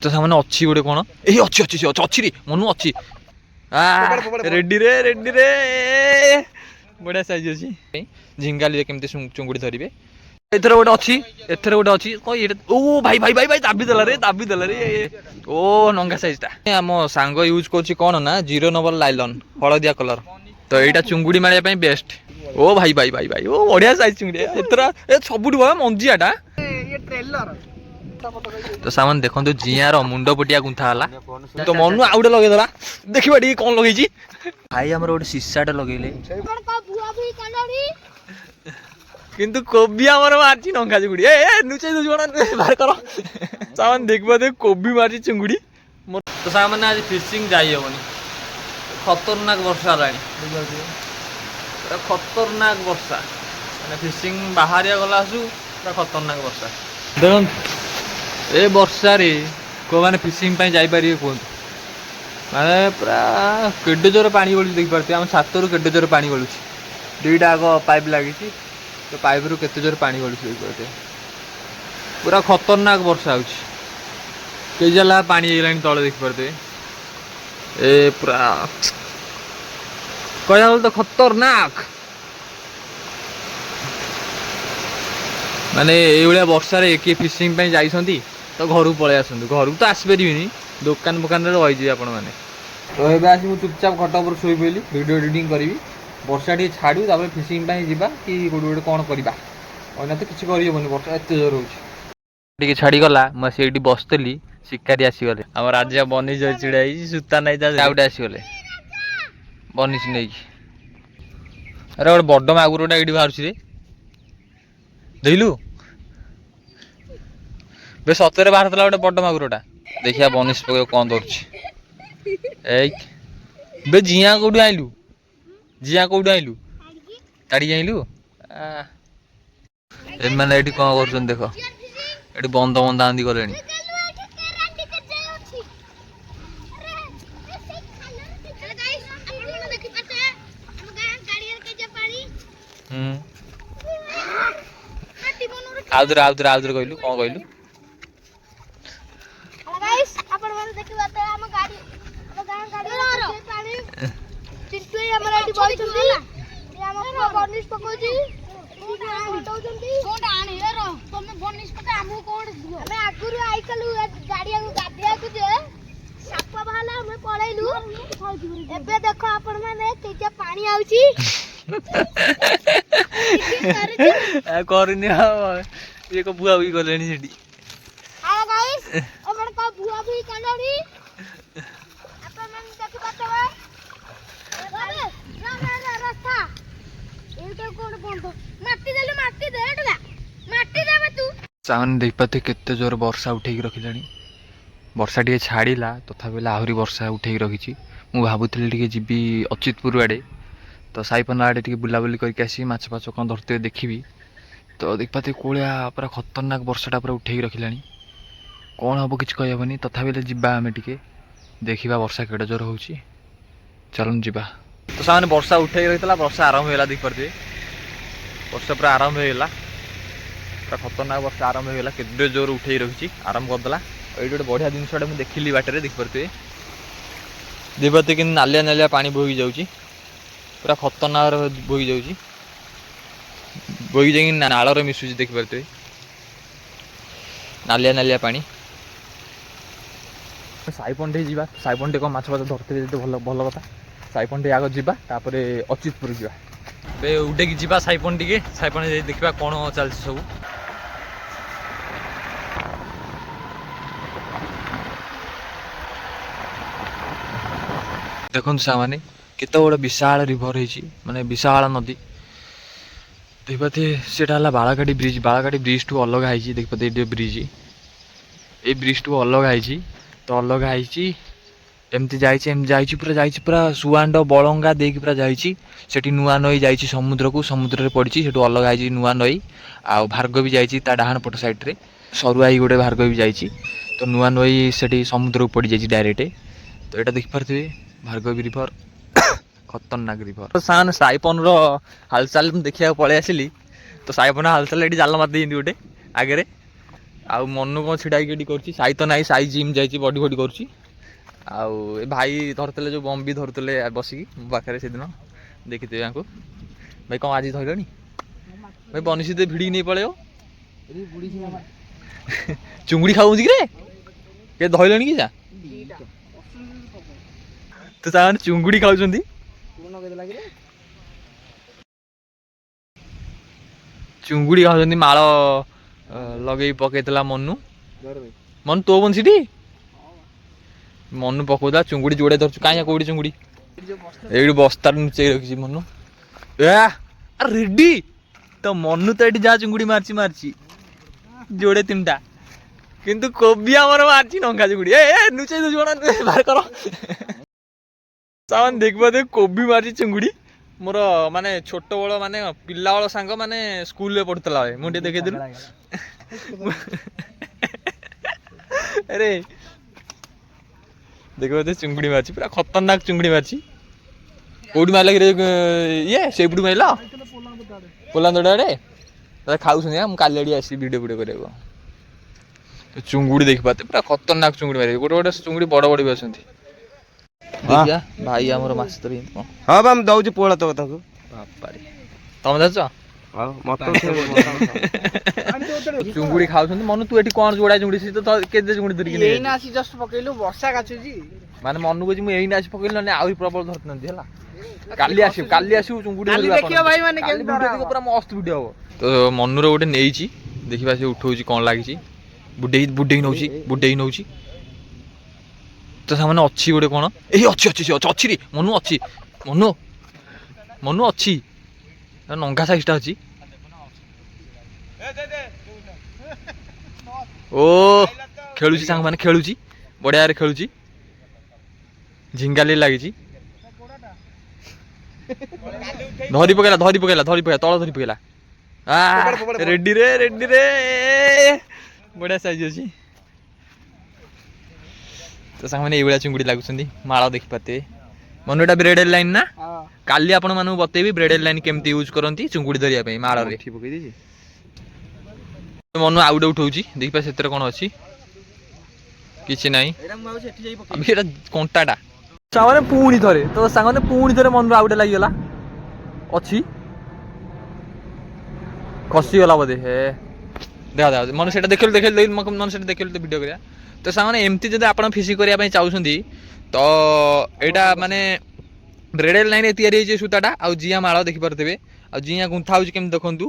तो सामने अच्छी गोटे कौन ए अच्छी अच्छी अच्छी अच्छी रे मनु अच्छी रेडी रे बढ़िया साइज अच्छी झिंगाली केमती चुंगुड़ी धरवे एथर गोटे अच्छी एथर गोटे अच्छी कई ओ भाई भाई भाई भाई दाबी देला रे ओ नंगा साइज टा आम सांग यूज कर कौन ना 0 नंबर लाइलन हलदिया कलर तो यहाँ चुंगुड़ी मारे बेस्ट ओ भाई भाई भाई भाई ओ बढ़िया साइज चुंगुड़ी एथर ए सबुठ भय मंजियाटा तो सामान देखो जियार मुंड पटिया गुंथा तो मनु आउ गए लगेदेला देखा टी कौन लगे भाई आम गोटे सीसाटे लगे किंतु कोबी आमर मार्ची नंगा चुंगुड़ी नुचे बाहर कर सामान देख कोबी मार्ची चुंगुड़ी तो सामान आज फिशिंग जाई हेनी खतरनाक वर्षा पूरा खतरनाक वर्षा मैंने फिशिंग बाहर गला आसू पूरा खतरनाक वर्षा देख ए वर्षा रे को मैंने फिशिंग जापर कहतु माने पूरा केडे जोर पानी गलुच देख पारे आम छातर केडे जोर पानी गलुच दुईटा आग पाइप लगी तो पाइप रु केते जोर पानी गलुच देख पारे पूरा खतरनाक वर्षा होला पानी होगा तले देख पारे ए पूरा कह तो खतरनाक माने ये वर्षा किए फिशिंग जाइछंती तो घर को पलि आसतु घर को तो आसपारे दुकान फुकान रही आपण मैंने तो ये आस चुपचाप खट पर शोई पड़ी वीडियो एडिटिंग करी वर्षा टी छाड़ू फिशिंग जावा कि गोटे गोटे कौन करवा अना तो किसी करहबनी वर्षा एत जोर हो छाड़गला मुझे बसती शिकारी आसीगले आम राजा बनीज चिड़ाई सूता नहीं गोटे आसीगले बनीज नहीं अरे गोटे बड़ मागुर गोटे ये बाहर रे देखलु बे सतरे बाहर गोटे बड़ मागुरटा देखिया बनिश पक कौन दे जिया कौटू आइलु जिया कौटू आइलु ताड़ी आइलु मैंने ये कौन कर देख ये बंद बंद आंदी गले आउदरे कहलु कौन कहलु देख आपण मैंने पानी आउची करनी ये को बुआ भी गलेनी सेठी हां गाइस अपन का बुआ भी कलोनी अपन मन देख पातवा अरे ना ना रास्ता एटा कोन बंद माटी दे एटला माटी देबे तू सामने देख पाते केते जोर वर्षा उठेकी रखिलानी वर्षा टी छाड़िला तथापि आहरी वर्षा उठेकी रखी मु भाबुଥିଲି टिके जीवी अचितपुर आड़े तो साईपना आड़े टिके बुलाबुली करके आसी माछ फाछ कौन धरते देखी तो देख पाते कोलिया पूरा खतरनाक वर्षाटा पूरा उठेकी रखिलानी कौन हम किसी कहबनी तथापि जीवा आम टिके देखा वर्षा केड़े जोर हो चलन जीवा तो सामने वर्षा उठे रही वर्षा आरंभ होगा देख पारे वर्षा पूरा आरंभ होगा पूरा खतरनाक वर्षा आरंभ होगा केडे जोर उठे रखी आरंभ करदेला ये गोटे बढ़िया जिनसा मुझे देखिली बाटर देख पारे देखते कि नालिया नालिया पानी बोही जाऊँगी पूरा खतरनाक बोही जाऊँगी बोही जाए नाल मिशुची देख पारे नालिया नालिया पानी साईपंटे जी साईपंटे कौन माछ फाछ धरते भल भल कथा साईपंटे आग जा अचितपुर जा उठे कि जा साईपंटे साईपंटे देखा कौन चलती सब देखो सामाने केते बड़ विशाल रिभर है माने विशाल नदी देखते सीटा बालाघाटी ब्रिज टू अलग है देखते ये ब्रिज ये ब्रिज टू अलग है तो अलग है एमती जाइए पूरा सुआंड बलंगा देकी पूरा जाइए नुआ नई जाइए समुद्र को समुद्र पड़ी से अलग है नुआ नई आ भार्गव भी जाइए डाहाण पट साइड सरुआई गोटे भार्गव भी जाइए तो नुआ नई से समुद्र को पड़ी जाइए डायरेक्ट तो यहाँ देखिपे भार्गवी रिभर खतरनाक रिभर तो सान साईपन हालचाल देखा पलि आसली तो साईपन हालचाल ये जाल मार गोटे आगे ଆଉ ମନୁ କ'ଣ ଛିଡ଼ା ହେଇକି ଏଠି କରୁଛି। ସାଇ ତ ନାହିଁ, ସାଇ ଜିମ୍ ଯାଇଛି ବଡ଼ି ଫଡ଼ି କରୁଛି। ଆଉ ଏ ଭାଇ ଧରୁଥିଲେ ଯେଉଁ ବମ୍ବି ଧରୁଥିଲେ ବସିକି ମୋ ପାଖରେ ସେଦିନ ଦେଖିଥିବେ ୟାଙ୍କୁ। ଭାଇ କ'ଣ ଆଜି ଧରିଲଣି ଭାଇ? ବନିଶୀ ତ ଭିଡ଼ିକି ନେଇ ପଳେଇବ। ଚୁଙ୍ଗୁଡ଼ି ଖାଉଛି କିରେ? କେ ଧରିଲଣି କି ଯା ତ ସେମାନେ ଚୁଙ୍ଗୁଡ଼ି ଖାଉଛନ୍ତି। ଚୁଙ୍ଗୁଡ଼ି ଖାଉଛନ୍ତି। ମାଳ ଲଗେଇ ପକେଇଥିଲା ମନୁ। ମନୁ ତୋ ବଂଶୀଟି ମନୁ ପକଉଥିଲା ଚୁଙ୍ଗୁଡ଼ି ଯୋଡ଼େ ଧରୁଛୁ। କାହିଁକି କୋଉଠି ଚୁଙ୍ଗୁଡ଼ି? ଏଇଠି ବସ୍ତାରେ ଲୁଚେଇ ରଖିଛି ମନୁ। ରେଡି ତ ମନୁ ତ ଏଠି ଯାହା ଚୁଙ୍ଗୁଡ଼ି ମାରିଛି ଯୋଡ଼େ ତିନିଟା, କିନ୍ତୁ କୋବି ଆମର ମାରିଛି ନଙ୍ଗା ଚୁଙ୍ଗୁଡ଼ି। ଲୁଚେଇ ଦଉଛି କଣ ବାହାର କର। ସେମାନେ ଦେଖିବା ଦେ କୋବି ମାରିଛି ଚୁଙ୍ଗୁଡ଼ି। ମୋର ମାନେ ଛୋଟବେଳ ମାନେ ପିଲାବେଳ ସାଙ୍ଗ ମାନେ ସ୍କୁଲରେ ପଢୁଥିଲା ବେଳେ ମୁଁ ଟିକେ ଦେଖେଇଦେଲୁ। ଆରେ ଦେଖିବ ତ ଚୁଙ୍ଗୁଡ଼ି ମାରିଛି, ପୁରା ଖତରନାକ ଚୁଙ୍ଗୁଡ଼ି ମାରିଛି। କୋଉଠି ମାରିଲା କି ଇଏ? ସେଇପଟୁ ମାରିଲ ପୋଲାନ୍ଦୋଡ଼ ଆଡ଼େ। ଖାଉଛନ୍ତି। ମୁଁ କାଲି ଆଡ଼ିକି ଆସିବି ଭିଡ଼ିଓ କରିବାକୁ। ଚୁଙ୍ଗୁଡ଼ି ଦେଖିପାରୁତେ ପୁରା ଖତରନାକ ଚୁଙ୍ଗୁଡ଼ି ମାରିବେ। ଗୋଟେ ଗୋଟେ ଚୁଙ୍ଗୁଡ଼ି ବଡ଼ ବଡ଼ ବି ଅଛନ୍ତି। ଦେଖିଆ ଭାଇ ଆମର ମାଛ ଧରି କ'ଣ? ହଁ ବା ମୁଁ ଦଉଛି ପୋହଳା ତ ତାଙ୍କୁ। ବାପାରେ ତମେ ଧରିଛ? ଚୁଙ୍ଗୁଡ଼ି ଖାଉଛନ୍ତି। ମନୁ ତୁ ଏଠି କ'ଣ ଯୋଡ଼ା ଚୁଙ୍ଗୁଡ଼ି? ସେ ତ କେତେ ଚୁଙ୍ଗୁଡ଼ି ଧରିକି ଏଇନା ଆସି ଜଷ୍ଟ ପକେଇଲୁ, ବର୍ଷା କାଚୁଛି। ମାନେ ମନୁ କହୁଛି ମୁଁ ଏଇନା ଆସି ପକେଇଲି, ନହେଲେ ଆହୁରି ପ୍ରବଳ ଧରିଥାନ୍ତି ହେଲା। କାଲି ଆସିବୁ ଚୁଙ୍ଗୁଡ଼ି ଦେଖିବ ଭାଇ ମାନେ ପୁରା ମସ୍ତ ଭିଡ଼ିଓ ହବ। ତ ମନୁର ଗୋଟେ ନେଇଛି, ଦେଖିବା ସେ ଉଠଉଛି କ'ଣ ଲାଗିଛି। ବୁଡେଇ ନଉଛି। ତ ସେମାନେ ଅଛି ଗୋଟେ କ'ଣ? ଏଇ ଅଛି ରେ ମନୁ ଅଛି। ମନୁ ଅଛି ନଙ୍ଗା ସାଇଜଟା ଅଛି। ଓ ଖେଳୁଛି ସାଙ୍ଗମାନେ, ଖେଳୁଛି ବଢ଼ିଆରେ ଖେଳୁଛି। ଝିଙ୍ଗାଲି ଲାଗିଛି। ଧରି ପକେଇଲା ତଳ ଧରି ପକେଇଲା। ରେଡି ରେ ବଢ଼ିଆ ସାଇଜ ଅଛି। ତ ସାଙ୍ଗମାନେ ଏଇଭଳିଆ ଚୁଙ୍ଗୁଡ଼ି ଲାଗୁଛନ୍ତି। ମାଳ ଦେଖିପାରୁଥିବେ। ମନୁ ଏଇଟା ବ୍ରେଡେଡ୍ ଲାଇନ୍ ନା? କାଲି ଆପଣମାନଙ୍କୁ ବତେଇବି ବ୍ରେଡେଡ୍ ଲାଇନ୍ କେମିତି ୟୁଜ୍ କରନ୍ତି ଚୁଙ୍ଗୁଡ଼ି ଧରିବା ପାଇଁ ମାଳରେ। ମନୁ ଆଉ ଗୋଟେ ଉଠଉଛି, ଦେଖିବା ସେଥିରେ କ'ଣ ଅଛି। କିଛି ନାହିଁ, ଏଇଟା କଣ୍ଟାଟା। ସାଙ୍ଗମାନେ ପୁଣି ଥରେ ମନୁ ଆଉ ଗୋଟେ ଲାଗିଗଲା। ଅଛି ଖସିଗଲା ବୋଧେ। ଦେଖା ମନେ ସେଇଟା ଦେଖିଲୁ ମନେ ସେଇଟା ଦେଖିଲୁ ତ ଭିଡ଼ିଓ କରିବା। ତ ସାଙ୍ଗମାନେ ଏମିତି ଯଦି ଆପଣ ଫିସିଂ କରିବା ପାଇଁ ଚାହୁଁଛନ୍ତି ତ ଏଇଟା ମାନେ ବ୍ରେଡେଡ୍ ଲାଇନ୍ରେ ତିଆରି ହେଇଛି ସୂତାଟା। ଆଉ ଜିଆ ମାଳ ଦେଖିପାରୁଥିବେ। ଆଉ ଜିଆ ଗୁନ୍ଥା ହେଉଛି କେମିତି ଦେଖନ୍ତୁ।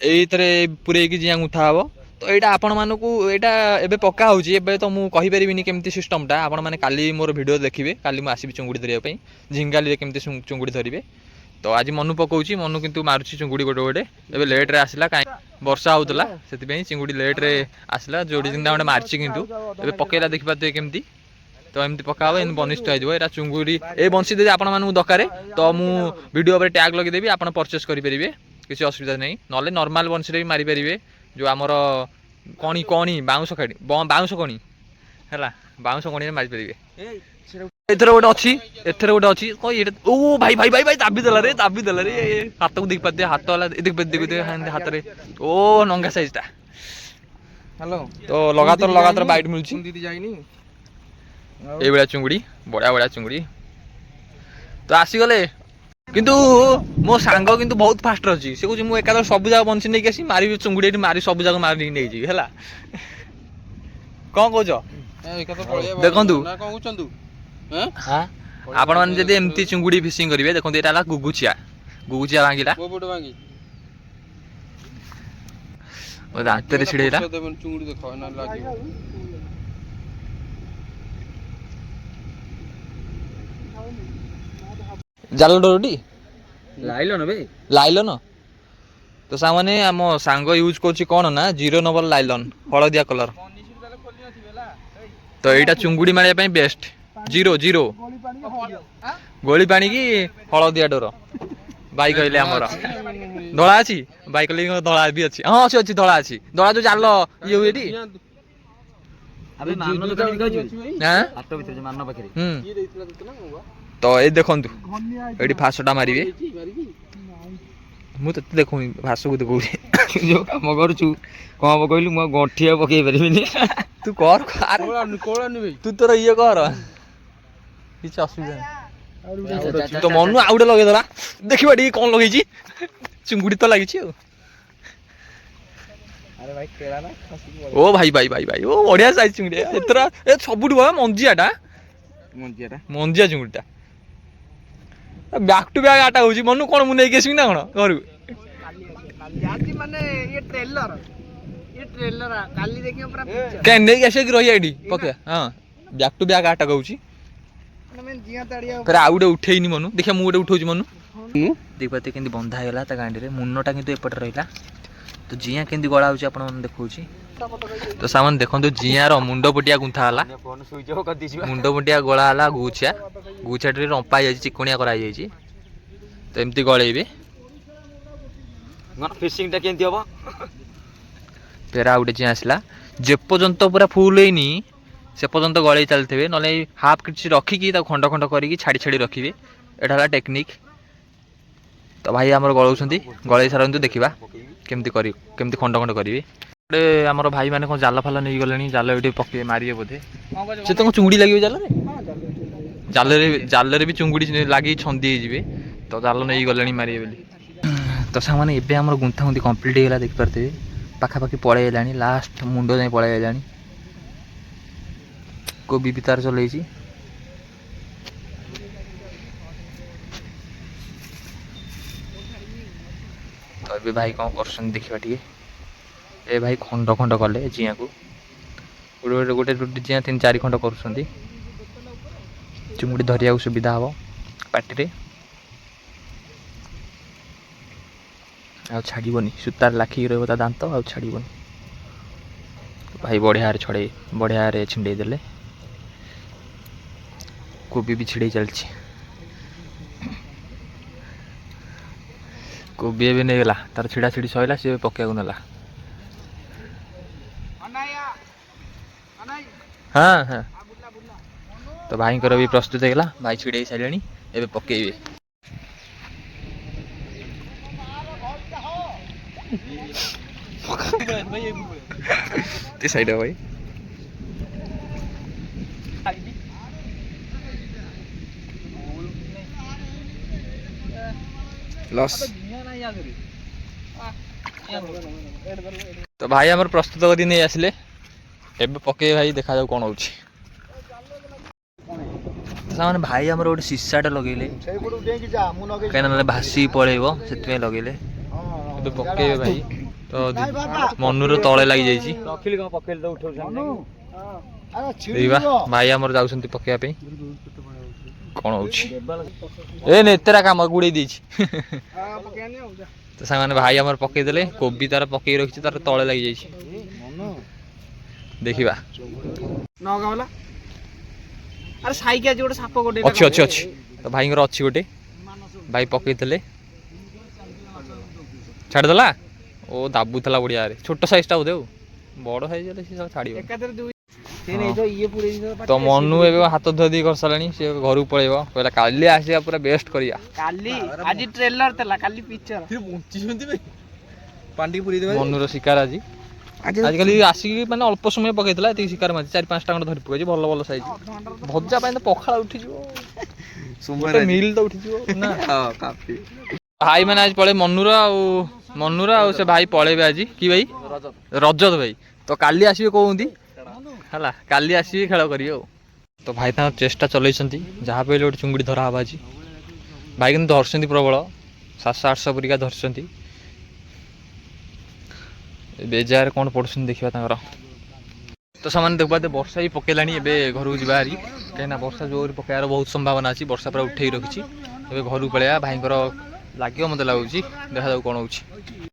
ଏଇଥିରେ ପୁରେଇକି ଜିଆ ଗୁନ୍ଥା ହବ। ତ ଏଇଟା ଆପଣମାନଙ୍କୁ ଏଇଟା ଏବେ ପକା ହେଉଛି। ଏବେ ତ ମୁଁ କହିପାରିବିନି କେମିତି ସିଷ୍ଟମ୍ଟା। ଆପଣମାନେ କାଲି ମୋର ଭିଡ଼ିଓ ଦେଖିବେ। କାଲି ମୁଁ ଆସିବି ଚୁଙ୍ଗୁଡ଼ି ଧରିବା ପାଇଁ, ଝିଙ୍ଗାଲିରେ କେମିତି ଚୁଙ୍ଗୁଡ଼ି ଧରିବେ। ତ ଆଜି ମନୁ ପକଉଛି, ମନୁ କିନ୍ତୁ ମାରୁଛି ଚୁଙ୍ଗୁଡ଼ି ଗୋଟେ। ଏବେ ଲେଟ୍ରେ ଆସିଲା, କାହିଁକି ବର୍ଷା ହେଉଥିଲା ସେଥିପାଇଁ ଚିଙ୍ଗୁଡ଼ି ଲେଟ୍ରେ ଆସିଲା। ଯୋଡ଼ି ତିନିଟା ଖଣ୍ଡେ ମାରିଛି, କିନ୍ତୁ ଏବେ ପକେଇଲା ଦେଖିପାରୁଥିବେ କେମିତି। ତ ଏମିତି ପକା ହେବ, ଏମିତି ବନିଷ୍ଟ ହେଇଯିବ। ଏଇଟା ଚୁଙ୍ଗୁଡ଼ି ଏଇ ବଂଶୀ ଯଦି ଆପଣମାନଙ୍କୁ ଦରକାର ତ ମୁଁ ଭିଡ଼ିଓ ଉପରେ ଟ୍ୟାଗ୍ ଲଗେଇଦେବି, ଆପଣ ପରଚେସ୍ କରିପାରିବେ, କିଛି ଅସୁବିଧା ନାହିଁ। ନହେଲେ ନର୍ମାଲ୍ ବଂଶୀରେ ବି ମାରିପାରିବେ। ଯେଉଁ ଆମର କଣି ବାଉଁଶ କଣି ହେଲା, ବାଉଁଶ କଣିରେ ମାରିପାରିବେ। ଏଥିରେ ଗୋଟେ ଅଛି କଣ ଏଇଟା? ଓ ଭାଇ ଦାବି ଦେଲା ରେ ହାତକୁ ଦେଖିପାରୁଥିବେ। ହାତ ହେଲା ଦେଖିପାରୁଥିବେ ହାତରେ। ଓ ନଙ୍ଗା ସାଇଜଟା। ତ ଲଗାତାର ବାଇଟ୍ ମିଳୁଛି। এইভଳିଆ ଚୁଙ୍ଗୁଡ଼ି, ବଢ଼ିଆ ଚୁଙ୍ଗୁଡ଼ି ତ ଆସିଗଲେ। କିନ୍ତୁ ମୋ ସାଙ୍ଗ କିନ୍ତୁ ବହୁତ ଫାଷ୍ଟ ଅଛି। ସେ କହୁଛି ମୁଁ ଏକାଥରେ ସବୁ ଯାକ ବଂଶୀ ନେଇକି ଆସି ମାରିବି ଚୁଙ୍ଗୁଡ଼ି, ଏଠି ମାରି ସବୁ ଯାକ ମାରିକି ନେଇଯିବି ହେଲା। କ'ଣ କହୁଛ? ଦେଖନ୍ତୁ ଆପଣମାନେ ଯଦି ଏମିତି ଚୁଙ୍ଗୁଡ଼ି ଫିସିଂ କରିବେ, ଦେଖନ୍ତୁ ଏଇଟା ହେଲା ଗୁଗୁଚିଆ ଭାଙ୍ଗିଲା। ଦାନ୍ତରେ ଛିଡ଼େଇଲା। ଜାଲ ଡୋରଟି ଲାଇଲନ। ତ ସାଙ୍ଗମାନେ ଆମ ସାଙ୍ଗ ୟୁଜ୍ କରୁଛି କ'ଣ ନା 0 ନମ୍ବର ଲାଇଲନ, ହଳଦିଆ କଲର। ତ ଏଇଟା ଚୁଙ୍ଗୁଡ଼ି ମାରିବା ପାଇଁ ବେଷ୍ଟ। 0 ଗୋଳି ପାଣିକି ହଳଦିଆ ଡୋର। ବାଇ କହିଲେ ଆମର ଧଳା ଅଛି, ବାଇ କହିଲେ ଧଳା ବି ଅଛି। ହଁ ଅଛି ଧଳା ଅଛି। ଧଳା ଯୋଉ ଜାଲ ଇଏ ହୁଏ ଏଠି। ତ ଏଇ ଦେଖନ୍ତୁ ଏଇଠି ଫାଶଟା ମାରିବେ। ମୁଁ ତତେ ଦେଖୁନି ଭାସକୁ ଦେଖୁଛି ଯୋଉ କାମ କରୁଛୁ କଣ ହବ କହିଲୁ ମୁଁ ଗଣ୍ଠିଆ ପକେଇ ପାରିବିନି ତୁ କର ତୁ ତୋର ଇଏ କର କିଛି ଅସୁବିଧା ନାହିଁ ତ ମନୁ ଆଉ ଗୋଟେ ଲଗେଇଦେଲା ଦେଖିବା ଟିକେ କଣ ଲଗେଇଛି ଚୁଙ୍ଗୁଡି ତ ଲାଗିଛି ଆଉ ଓ ଭାଇ ଭାଇ ଭାଇ ଭାଇ ଓ ବଢିଆ ସାଇଜ ଚୁଙ୍ଗୁଡି ଏଥର ଏ ସବୁଠୁ ଭଲ ମଞ୍ଜିଆଟା ମଞ୍ଜିଆ ଚୁଙ୍ଗୁଡିଟା ବ୍ୟାକ୍ ଟୁ ବ୍ୟାକ୍ ଆଟା ହଉଛି ମନୁ କଣ ମୁଁ ନେଇକି ଆସିବି ନା କଣ ଘରକୁ ଆଜି ମାନେ ଇଏ ଟ୍ରେଲର କାଲି ଦେଖିବ ପୁରା ପିକ୍ଚର କାଇଁ ନେଇକି ଆସିକି ରହିବା ଏଠି ପକେଇବା ହଁ ବ୍ୟାକ୍ ଟୁ ବ୍ୟାକ୍ ଆଟା କହୁଛି ମାନେ ଜିଆ ତାଡିଆ ଫେରେ ଆଉ ଗୋଟେ ଉଠେଇନି ମନୁ ଦେଖିଆ ମୁଁ ଗୋଟେ ଉଠଉଛି ମନୁ ଦେଖିପାରୁଥିବେ କେମିତି ବନ୍ଧା ହେଇଗଲା ତା ଗାଣ୍ଡିରେ ମୁନଟା କିନ୍ତୁ ଏପଟେ ରହିଲା ତ ଜିଆ କେମିତି ଗଳା ହଉଛି ଆପଣ ମାନେ ଦେଖଉଛି ତ ସାମାନ ଦେଖନ୍ତୁ ଜିଆର ମୁଣ୍ଡ ପଟିଆ ଗୁନ୍ଥା ହେଲା ମୁଣ୍ଡ ପଟିଆ ଗଳା ହେଲା ଗୁଛିଆଟିରେ ରମ୍ପା ହେଇଯାଇଛି ଚିକଣିଆ କରାଯାଇଛି ତ ଏମିତି ଗଳେଇବେ ଫିସିଂଟା କେମିତି ହବ ଫେରେ ଆଉ ଗୋଟେ ଜିଆ ଆସିଲା ଯେପର୍ଯ୍ୟନ୍ତ ପୁରା ଫୁଲ ହେଇନି ସେ ପର୍ଯ୍ୟନ୍ତ ଗଳେଇ ଚାଲିଥିବେ ନହେଲେ ହାଫ୍ କିଛି ରଖିକି ତାକୁ ଖଣ୍ଡ ଖଣ୍ଡ କରିକି ଛାଡ଼ି ଛାଡ଼ି ରଖିବେ ଏଇଟା ହେଲା ଟେକ୍ନିକ୍ ତ ଭାଇ ଆମର ଗଳଉଛନ୍ତି ଗଳେଇ ସାରନ୍ତୁ ଦେଖିବା କେମିତି ଖଣ୍ଡ ଖଣ୍ଡ କରିବେ ଗୋଟେ ଆମର ଭାଇମାନେ କ'ଣ ଜାଲ ଫାଲ ନେଇଗଲେଣି ଜାଲ ଏଠି ପକେଇ ମାରିବେ ବୋଧେ ସେ ତ କ'ଣ ଚୁଙ୍ଗୁଡ଼ି ଲାଗିବ ଜାଲରେ ବି ଚୁଙ୍ଗୁଡ଼ି ଲାଗିକି ଛନ୍ଦି ହେଇଯିବେ ତ ଜାଲ ନେଇକି ଗଲେଣି ମାରିବେ ବୋଲି ତ ସେମାନେ ଏବେ ଆମର ଗୁନ୍ଥାଗୁନ୍ଥି କମ୍ପ୍ଲିଟ୍ ହେଇଗଲା ଦେଖିପାରୁଥିବେ ପାଖାପାଖି ପଳେଇ ଆଇଲାଣି ଲାଷ୍ଟ ମୁଣ୍ଡ ଯାଇ ପଳେଇ ଆଇଲାଣି କୋବି ବି ତାର ଚଲେଇଛି ତ ଏବେ ଭାଇ କ'ଣ କରୁଛନ୍ତି ଦେଖିବା ଟିକେ ଏ ଭାଇ ଖଣ୍ଡ ଖଣ୍ଡ କଲେ ଜିଆକୁ ଗୋଟେ ଜିଆ 3-4 ଖଣ୍ଡ କରୁଛନ୍ତି ଚୁଙ୍ଗୁଡ଼ି ଧରିବାକୁ ସୁବିଧା ହେବ ପାଟିରେ ଆଉ ଛାଡ଼ିବନି ସୂତାରେ ଲାଖିକି ରହିବ ତା ଦାନ୍ତ ଆଉ ଛାଡ଼ିବନି ଭାଇ ବଢ଼ିଆରେ ଛିଣ୍ଡେଇ ଦେଲେ କୋବି ବି ଛିଡ଼େଇ ଚାଲିଛି କୋବି ଏବେ ନେଇଗଲା ତାର ଛିଡ଼ା ଛିଡ଼ି ସରିଲା ସିଏ ପକେଇବାକୁ ନେଲା ହଁ ହଁ ତ ଭାଇଙ୍କର ବି ପ୍ରସ୍ତୁତ ହେଇଗଲା ଭାଇ ଛିଡ଼େଇ ସାରିଲେଣି ଏବେ ପକେଇବେ ସାଇଡ ଭାଇ ଲସ୍ ତ ଭାଇ ଆମର ପ୍ରସ୍ତୁତ କରି ନେଇ ଆସିଲେ ଏବେ ପକେଇ ଭାଇ ଦେଖାଯାଉ କ'ଣ ହଉଛି ସେମାନେ ଭାଇ ଆମର ଗୋଟେ ସିସାଟା ଲଗେଇଲେ କାହିଁକିନା ନହେଲେ ଭାସି ପଳେଇବ ସେଥିପାଇଁ ଲଗେଇଲେ ଏବେ ପକେଇବେ ଭାଇ ତ ମନୁର ତଳେ ଲାଗିଯାଇଛି ଦେଖିବା ଭାଇ ଆମର ଯାଉଛନ୍ତି ପକେଇବା ପାଇଁ କ'ଣ ହଉଛି ଏ ନେତେରା କାମ ଗୁଡ଼େଇ ଦେଇଛି ତ ସେମାନେ ଭାଇ ଆମର ପକେଇଦେଲେ କୋବି ତାର ପକେଇ ରଖିଛି ତାର ତଳେ ଲାଗିଯାଇଛି ଦେଖିବା ଅଛି ତ ଭାଇଙ୍କର ଅଛି ଗୋଟେ ଭାଇ ପକେଇଥିଲେ ଛାଡ଼ିଦେଲା ଓ ଦାବୁଥିଲା ବଢ଼ିଆରେ ଛୋଟ ସାଇଜ୍ଟା ବୋଧେ ଆଉ ବଡ଼ ସାଇଜ୍ ହେଲେ ସେ ଛାଡ଼ିବ ତ ମନୁ ଏବେ ହାତ ଧୁଆ ଧୁଇ କରିସାରିଲାଣି ସେ ଘରକୁ ପଳେଇବ କହିଲା କାଲି ଆସିବା ପୁରା ବେଷ୍ଟ କରିବା ଆଜି ଟ୍ରେଲର ଥିଲା କାଲି ପିକ୍ଚର ମନୁର ଶିକାର ଆଜିକାଲି ଆସିକି ମାନେ ଅଳ୍ପ ସମୟ ପକେଇଥିଲା ଏତିକି ଶିକାର ମାରିଛି 4-5ଟା ଖଣ୍ଡ ଧରି ପକେଇଛି ଭଲ ଭଲ ସାଇଜ ଭଜା ପାଇଁ ତ ପଖାଳ ଉଠିଯିବ ମିଲ୍ ତ ଉଠିଯିବ ନା ଭାଇ ମାନେ ଆଜି ପଳେଇ ମନୁର ଆଉ ସେ ଭାଇ ପଳେଇବେ ଆଜି କି ଭାଇ ରଜତ ଭାଇ ତ କାଲି ଆସିବେ କହୁନ୍ତି ହେଲା କାଲି ଆସିବେ ଖେଳ କରିବେ ଆଉ ତ ଭାଇ ତାଙ୍କର ଚେଷ୍ଟା ଚଲେଇଛନ୍ତି ଯାହା ପାଇଲେ ଗୋଟେ ଚୁଙ୍ଗୁଡ଼ି ଧରା ହବ ଆଜି ଭାଇ କିନ୍ତୁ ଧରିଛନ୍ତି ପ୍ରବଳ 700-800 ପରିକା ଧରିଛନ୍ତି ବେଜାର କ'ଣ ପଡ଼ୁଛନ୍ତି ଦେଖିବା ତାଙ୍କର ତ ସେମାନେ ଦେଖିବା ବର୍ଷା ବି ପକେଇଲାଣି ଏବେ ଘରକୁ ଯିବା ହାରି କାହିଁକିନା ବର୍ଷା ଜୋରରେ ପକେଇବାର ବହୁତ ସମ୍ଭାବନା ଅଛି ବର୍ଷା ପୁରା ଉଠେଇ ରଖିଛି ଏବେ ଘରକୁ ପଳେଇବା ଭାଇଙ୍କର ଲାଗିବ ମୋତେ ଲାଗୁଛି ଦେଖାଯାଉ କ'ଣ ହେଉଛି